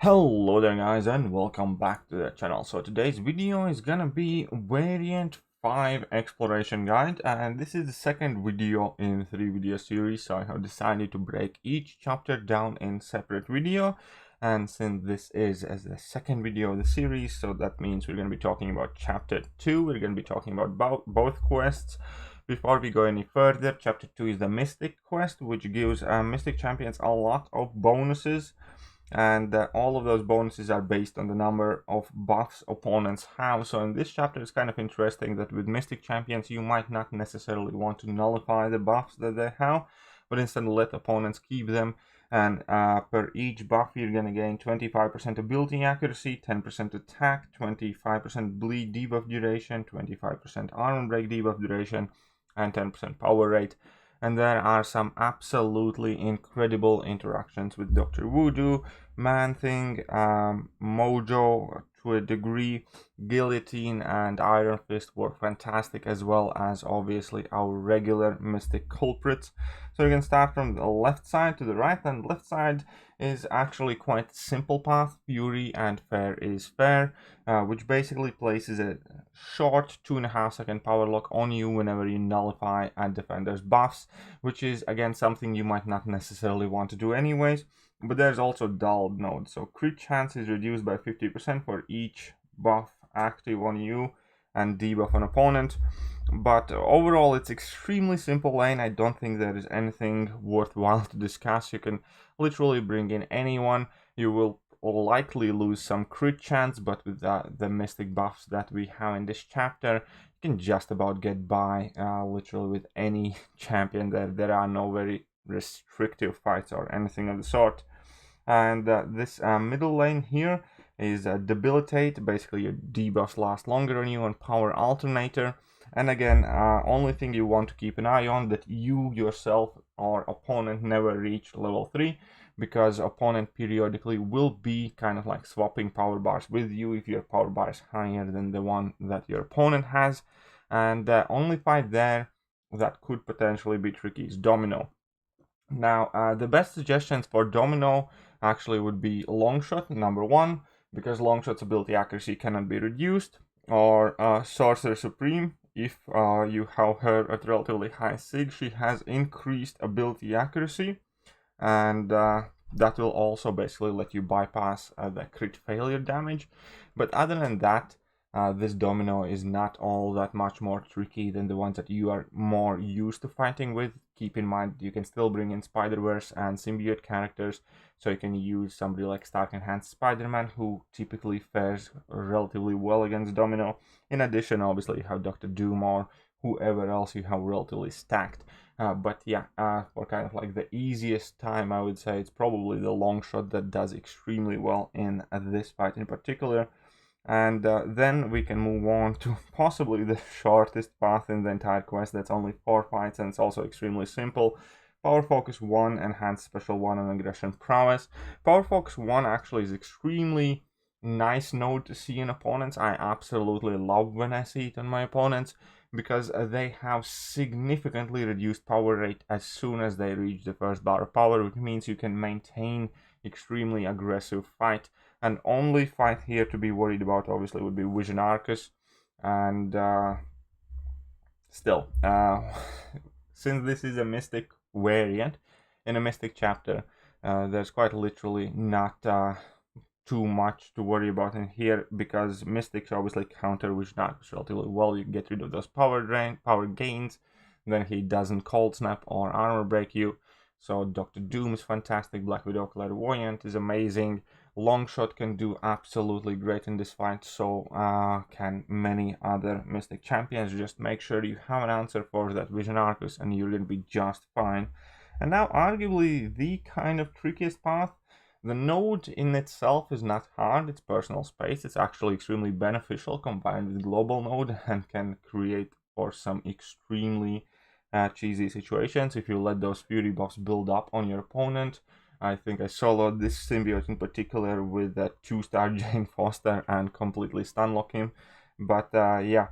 Hello there guys and welcome back to the channel. So today's video is gonna be variant 5 exploration guide, and this is the second video in 3 video series. So I have decided to break each chapter down in separate video, and since this is as the second video of the series, so that means we're gonna be talking about chapter 2. We're gonna be talking about both quests. Before we go any further, chapter 2 is the Mystic quest, which gives Mystic champions a lot of bonuses, and all of those bonuses are based on the number of buffs opponents have. So in this chapter, it's kind of interesting that with Mystic champions, you might not necessarily want to nullify the buffs that they have, but instead let opponents keep them. And per each buff, you're gonna gain 25% ability accuracy, 10% attack, 25% bleed debuff duration, 25% armor break debuff duration, and 10% power rate. And there are some absolutely incredible interactions with Dr. Voodoo, Man-Thing, Mojo to a degree, Guillotine and Iron Fist were fantastic, as well as obviously our regular Mystic culprits. So you can start from the left side to the right, and left side is actually quite simple path. Fury and Fair is Fair, which basically places a short 2.5-second power lock on you whenever you nullify a defender's buffs, which is again something you might not necessarily want to do anyways. But there's also dull node, so crit chance is reduced by 50% for each buff active on you and debuff an opponent. But overall, it's extremely simple lane. I don't think there is anything worthwhile to discuss. You can literally bring in anyone. You will likely lose some crit chance, but with the mystic buffs that we have in this chapter, you can just about get by literally with any champion. There are no very restrictive fights or anything of the sort. And this middle lane here is Debilitate. Basically your debuffs last longer on you, and Power Alternator. And again, only thing you want to keep an eye on, that you yourself or opponent never reach level 3, because opponent periodically will be kind of like swapping power bars with you if your power bar is higher than the one that your opponent has. And the only fight there that could potentially be tricky is Domino. Now, the best suggestions for Domino actually would be Longshot, number 1, because Longshot's ability accuracy cannot be reduced, or Sorcerer Supreme. If you have her at relatively high sig, she has increased ability accuracy, and that will also basically let you bypass the crit failure damage. But other than that, this Domino is not all that much more tricky than the ones that you are more used to fighting with. Keep in mind, you can still bring in Spider-Verse and symbiote characters, so you can use somebody like Stark Enhanced Spider-Man, who typically fares relatively well against Domino. In addition, obviously, you have Dr. Doom or whoever else you have relatively stacked. But yeah, for kind of like the easiest time, I would say it's probably the Longshot that does extremely well in this fight in particular. And then we can move on to possibly the shortest path in the entire quest. That's only 4 fights, and it's also extremely simple. Power Focus 1, Enhanced Special 1, and Aggression Prowess. Power Focus 1 actually is extremely nice node to see in opponents. I absolutely love when I see it on my opponents, because they have significantly reduced power rate as soon as they reach the first bar of power, which means you can maintain extremely aggressive fight. And only fight here to be worried about obviously would be Vision Arcus. And still, since this is a Mystic variant in a Mystic chapter, there's quite literally not too much to worry about in here, because Mystics obviously counter Vision Arcus relatively well. You get rid of those power gains, then he doesn't Cold Snap or armor break you. So Dr. Doom is fantastic, Black Widow Clairvoyant is amazing, Longshot can do absolutely great in this fight, so can many other Mystic champions. Just make sure you have an answer for that Vision Arcus and you're going to be just fine. And now arguably the kind of trickiest path. The node in itself is not hard, it's personal space. It's actually extremely beneficial combined with global node, and can create for some extremely cheesy situations if you let those fury buffs build up on your opponent. I think I soloed this symbiote in particular with a 2-star Jane Foster and completely stunlock him. But yeah,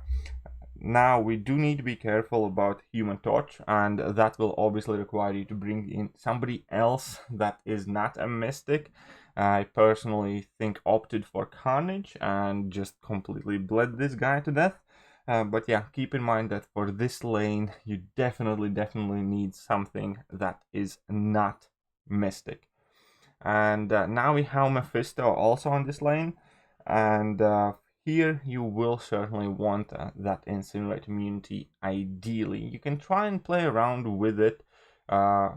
now we do need to be careful about Human Torch, and that will obviously require you to bring in somebody else that is not a Mystic. I personally think opted for Carnage and just completely bled this guy to death. But yeah, keep in mind that for this lane, you definitely need something that is not Mystic. And now we have Mephisto also on this lane, and here you will certainly want that Incinerate immunity. Ideally, you can try and play around with it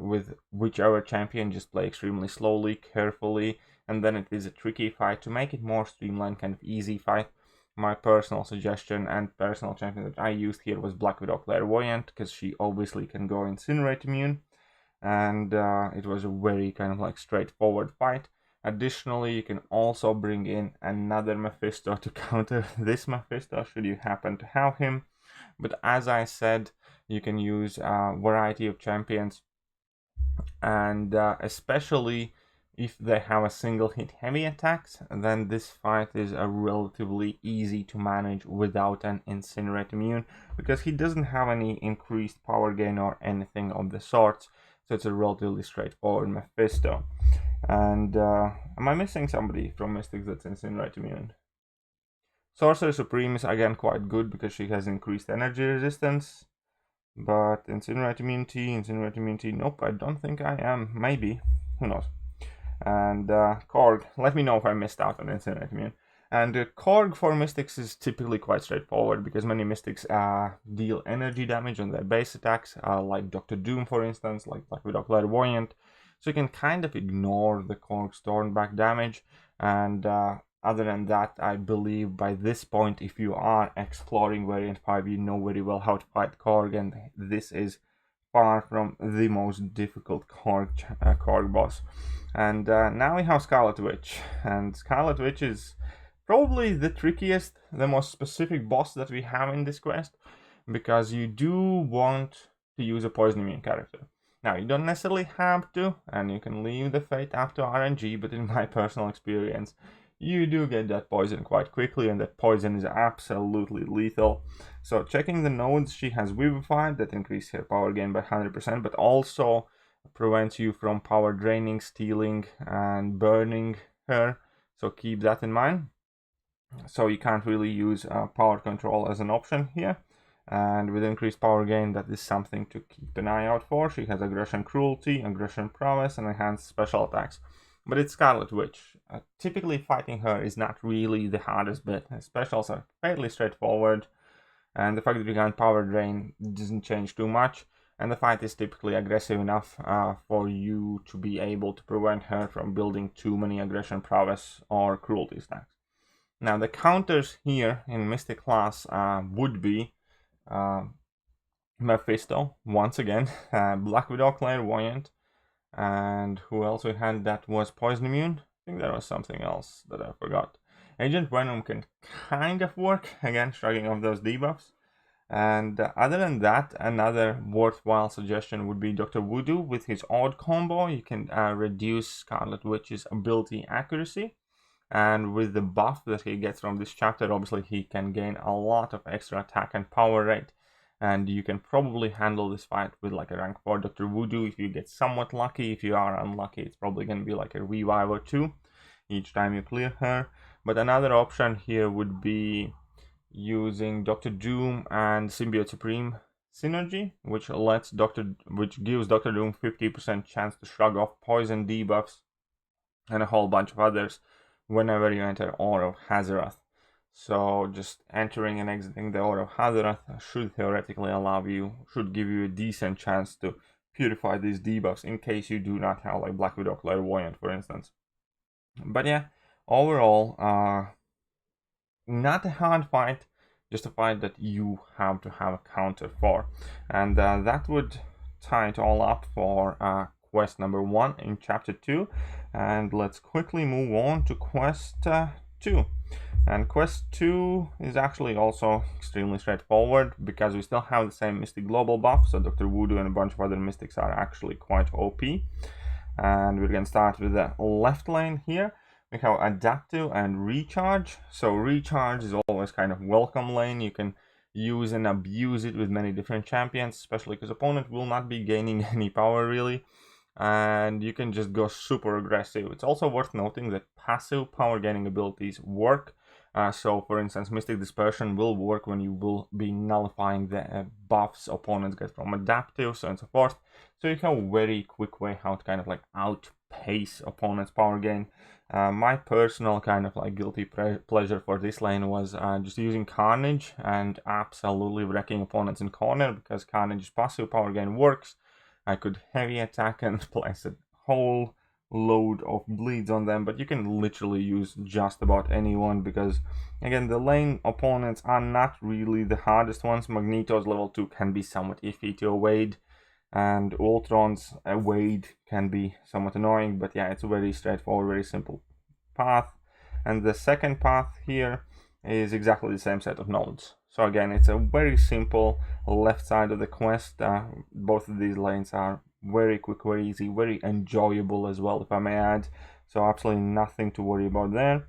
with whichever champion, just play extremely slowly, carefully, and then it is a tricky fight. To make it more streamlined, kind of easy fight, my personal suggestion and personal champion that I used here was Black Widow Clairvoyant, because she obviously can go Incinerate immune, and it was a very kind of like straightforward fight. Additionally, you can also bring in another Mephisto to counter this Mephisto should you happen to have him. But as I said, you can use a variety of champions, and especially if they have a single hit heavy attacks, then this fight is relatively easy to manage without an Incinerate immune, because he doesn't have any increased power gain or anything of the sorts. So it's a relatively straightforward Mephisto. And am I missing somebody from Mystics that's Incinerate immune? Sorcerer Supreme is again quite good because she has increased energy resistance. But Incinerate immunity, nope, I don't think I am. Maybe, who knows. And Korg, let me know if I missed out on Incinerate immune. And Korg for Mystics is typically quite straightforward, because many Mystics deal energy damage on their base attacks, like Dr. Doom for instance, like Black Widow Clairvoyant. So you can kind of ignore the Korg's Thornback damage, and other than that, I believe by this point, if you are exploring Variant 5, you know very well how to fight Korg, and this is far from the most difficult Korg boss. And now we have Scarlet Witch, and Scarlet Witch is probably the trickiest, the most specific boss that we have in this quest, because you do want to use a poison immune character. Now, you don't necessarily have to, and you can leave the fate up to RNG, but in my personal experience, you do get that poison quite quickly, and that poison is absolutely lethal. So checking the nodes, she has Vivified, that increases her power gain by 100%, but also prevents you from power draining, stealing, and burning her. So keep that in mind. So you can't really use power control as an option here. And with increased power gain, that is something to keep an eye out for. She has Aggression Cruelty, Aggression Prowess, and enhanced special attacks. But it's Scarlet Witch. Typically fighting her is not really the hardest bit. Specials are fairly straightforward, and the fact that you can power drain doesn't change too much, and the fight is typically aggressive enough for you to be able to prevent her from building too many Aggression Prowess or Cruelty stacks. Now the counters here in Mystic class would be Mephisto, once again, Black Widow Clairvoyant, and who else we had that was Poison Immune? I think there was something else that I forgot. Agent Venom can kind of work, again, shrugging off those debuffs. And other than that, another worthwhile suggestion would be Dr. Voodoo with his odd combo. You can reduce Scarlet Witch's ability accuracy. And with the buff that he gets from this chapter, obviously he can gain a lot of extra attack and power rate. And you can probably handle this fight with like a rank 4 Dr. Voodoo if you get somewhat lucky. If you are unlucky, it's probably going to be like a revive or 2 each time you clear her. But another option here would be using Dr. Doom and Symbiote Supreme synergy, which gives Dr. Doom 50% chance to shrug off poison debuffs and a whole bunch of others whenever you enter Aura of Hazaroth. So just entering and exiting the Aura of Hazaroth should theoretically should give you a decent chance to purify these debuffs in case you do not have like Black Widow Clairvoyant, for instance. But yeah, overall, not a hard fight, just a fight that you have to have a counter for. And that would tie it all up for quest number 1 in chapter 2. And let's quickly move on to quest 2. And quest 2 is actually also extremely straightforward, because we still have the same Mystic Global buff, so Dr. Voodoo and a bunch of other Mystics are actually quite OP. And we're going to start with the left lane here. We have Adaptive and Recharge. So Recharge is always kind of welcome lane. You can use and abuse it with many different champions, especially because opponent will not be gaining any power really. and you can just go super aggressive. It's also worth noting that passive power gaining abilities work. So for instance, Mystic Dispersion will work when you will be nullifying the buffs opponents get from adaptive, so on and so forth. So you have a very quick way how to kind of like outpace opponents' power gain. My personal kind of like guilty pleasure for this lane was just using Carnage and absolutely wrecking opponents in corner, because Carnage's passive power gain works. I could heavy attack and place a whole load of bleeds on them, but you can literally use just about anyone, because again, the lane opponents are not really the hardest ones. Magneto's level 2 can be somewhat iffy to evade, and Ultron's evade can be somewhat annoying, but yeah, it's a very straightforward, very simple path. And the second path here is exactly the same set of nodes. So again, it's a very simple left side of the quest. Both of these lanes are very quick, very easy, very enjoyable as well, if I may add. So absolutely nothing to worry about there.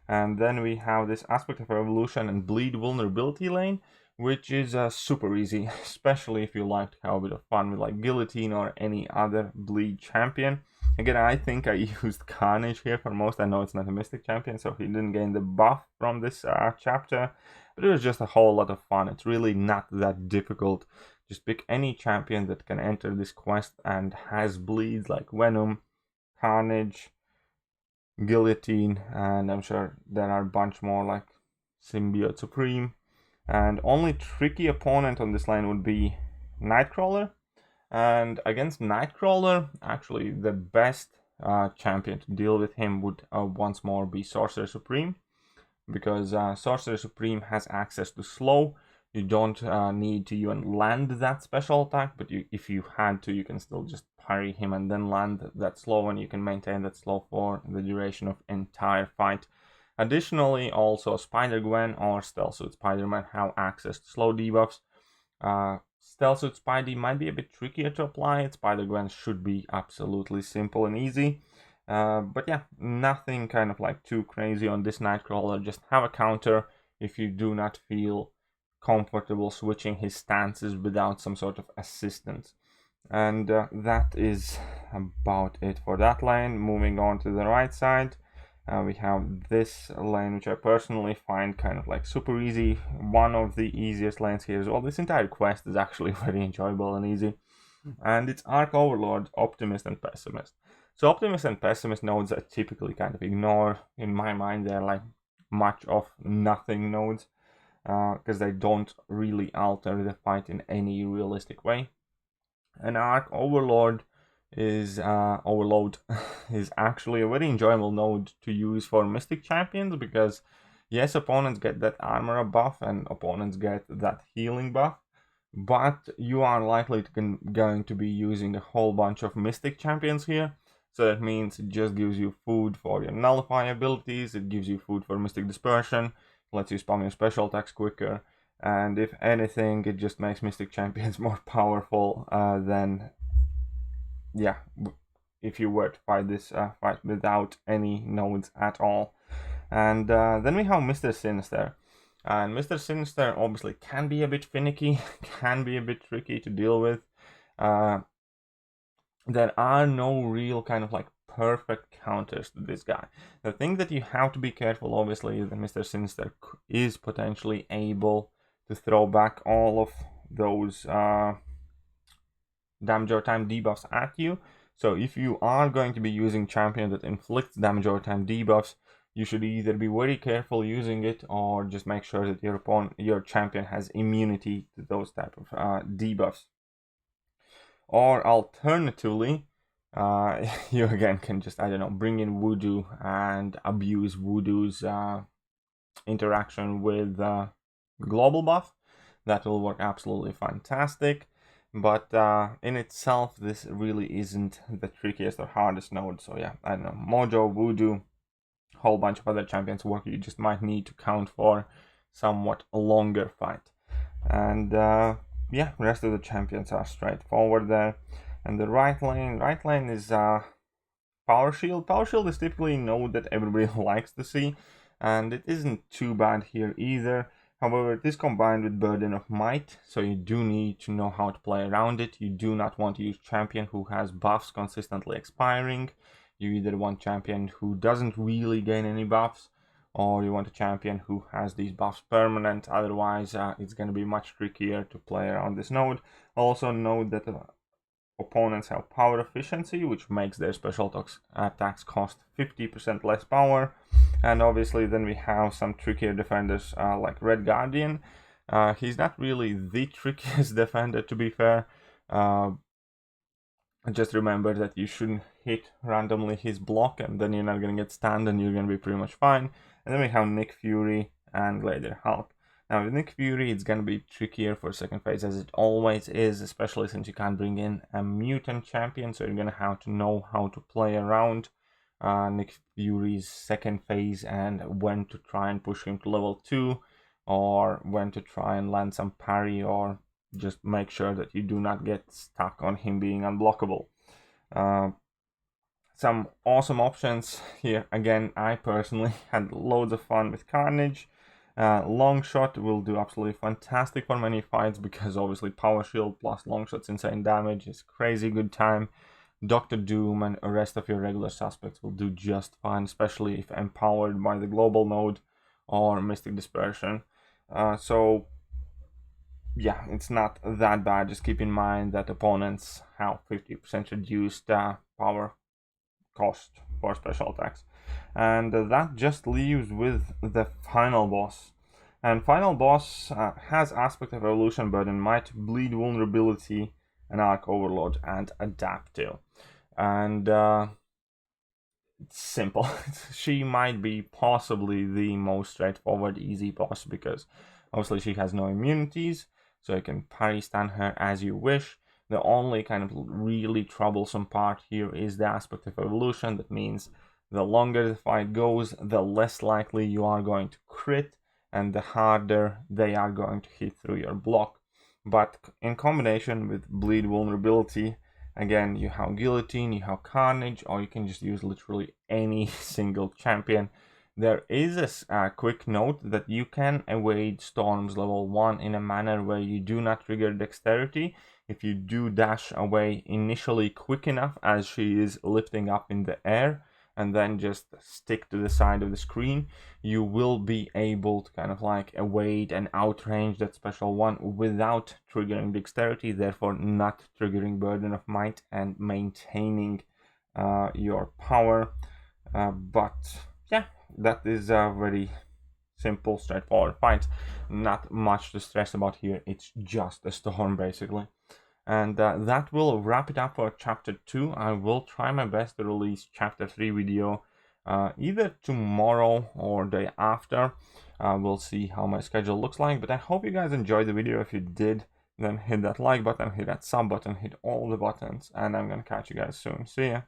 And then we have this Aspect of Evolution and Bleed Vulnerability lane, which is super easy, especially if you like to have a bit of fun with like Guillotine or any other bleed champion. Again, I think I used Carnage here for most. I know it's not a Mystic champion, so he didn't gain the buff from this chapter, but it was just a whole lot of fun. It's really not that difficult. Just pick any champion that can enter this quest and has bleeds like Venom, Carnage, Guillotine, and I'm sure there are a bunch more like Symbiote Supreme. And only tricky opponent on this lane would be Nightcrawler. And against Nightcrawler, actually the best champion to deal with him would once more be Sorcerer Supreme, because Sorcerer Supreme has access to slow. You don't need to even land that special attack, but if you had to, you can still just parry him and then land that slow, and you can maintain that slow for the duration of entire fight. Additionally, also Spider-Gwen or Stealth Suit Spider-Man have access to slow debuffs. Stealth Suit Spidey might be a bit trickier to apply. Spider-Gwen should be absolutely simple and easy. But yeah, nothing kind of like too crazy on this Nightcrawler. Just have a counter if you do not feel comfortable switching his stances without some sort of assistance. And that is about it for that lane. Moving on to the right side, we have this lane, which I personally find kind of like super easy. One of the easiest lanes here as well. This entire quest is actually very enjoyable and easy. And it's Arc Overlord, Optimist, and Pessimist. So Optimist and Pessimist nodes I typically kind of ignore. In my mind, they're like much of nothing nodes, because they don't really alter the fight in any realistic way. And Arc Overlord is is actually a very enjoyable node to use for Mystic champions, because yes, opponents get that armor buff and opponents get that healing buff, but you are likely to going to be using a whole bunch of Mystic champions here. So that means it just gives you food for your nullify abilities, it gives you food for Mystic Dispersion, lets you spam your special attacks quicker, and if anything, it just makes Mystic champions more powerful than, yeah, if you were to fight this fight without any nodes at all. And then we have Mr. Sinister. And Mr. Sinister obviously can be a bit finicky, can be a bit tricky to deal with. There are no real kind of like perfect counters to this guy. The thing that you have to be careful, obviously, is that Mr. Sinister is potentially able to throw back all of those damage over time debuffs at you. So if you are going to be using champion that inflicts damage over time debuffs, you should either be very careful using it, or just make sure that your champion has immunity to those type of debuffs. Or alternatively, you again can just, I don't know, bring in Voodoo and abuse Voodoo's interaction with global buff. That will work absolutely fantastic. But in itself, this really isn't the trickiest or hardest node. So yeah, I don't know, Mojo, Voodoo, whole bunch of other champions work. You just might need to count for somewhat longer fight. And yeah, the rest of the champions are straightforward there. And the right lane is Power Shield. Power Shield is typically a node that everybody likes to see, and it isn't too bad here either. However, it is combined with Burden of Might, so you do need to know how to play around it. You do not want to use champion who has buffs consistently expiring. You either want champion who doesn't really gain any buffs, or you want a champion who has these buffs permanent. Otherwise, it's going to be much trickier to play around this node. Also note that opponents have power efficiency, which makes their special attacks cost 50% less power. And obviously then we have some trickier defenders like Red Guardian. He's not really the trickiest defender, to be fair. Just remember that you shouldn't hit randomly his block, and then you're not going to get stunned and you're going to be pretty much fine. And then we have Nick Fury and Gladiator Hulk. Now with Nick Fury, it's going to be trickier for second phase, as it always is, especially since you can't bring in a mutant champion, so you're going to have to know how to play around Nick Fury's second phase and when to try and push him to level 2, or when to try and land some parry, or just make sure that you do not get stuck on him being unblockable. Some awesome options here. Again, I personally had loads of fun with Carnage. Longshot will do absolutely fantastic for many fights, because obviously power shield plus Longshot's insane damage is crazy good time. Dr. Doom and the rest of your regular suspects will do just fine, especially if empowered by the global node or Mystic Dispersion. So yeah, it's not that bad. Just keep in mind that opponents have 50% reduced power cost for special attacks. And that just leaves with the final boss. And final boss has aspect of evolution, Burden Might, bleed vulnerability, and arc overload, and adaptive. And it's simple. She might be possibly the most straightforward, easy boss, because obviously she has no immunities, so you can parry stun her as you wish. The only kind of really troublesome part here is the aspect of evolution. That means the longer the fight goes, the less likely you are going to crit, and the harder they are going to hit through your block. But in combination with bleed vulnerability, again, you have Guillotine, you have Carnage, or you can just use literally any single champion. There is a quick note that you can evade Storm's level 1 in a manner where you do not trigger dexterity. If you do dash away initially quick enough as she is lifting up in the air, and then just stick to the side of the screen, you will be able to kind of like evade and outrange that special one without triggering dexterity, therefore not triggering Burden of Might and maintaining your power. But yeah, that is a very simple, straightforward fight. Not much to stress about here. It's just a storm, basically. And that will wrap it up for chapter 2. I will try my best to release chapter 3 video either tomorrow or day after. We'll see how my schedule looks like, but I hope you guys enjoyed the video. If you did, then hit that like button, hit that sub button, hit all the buttons, and I'm gonna catch you guys soon. See ya!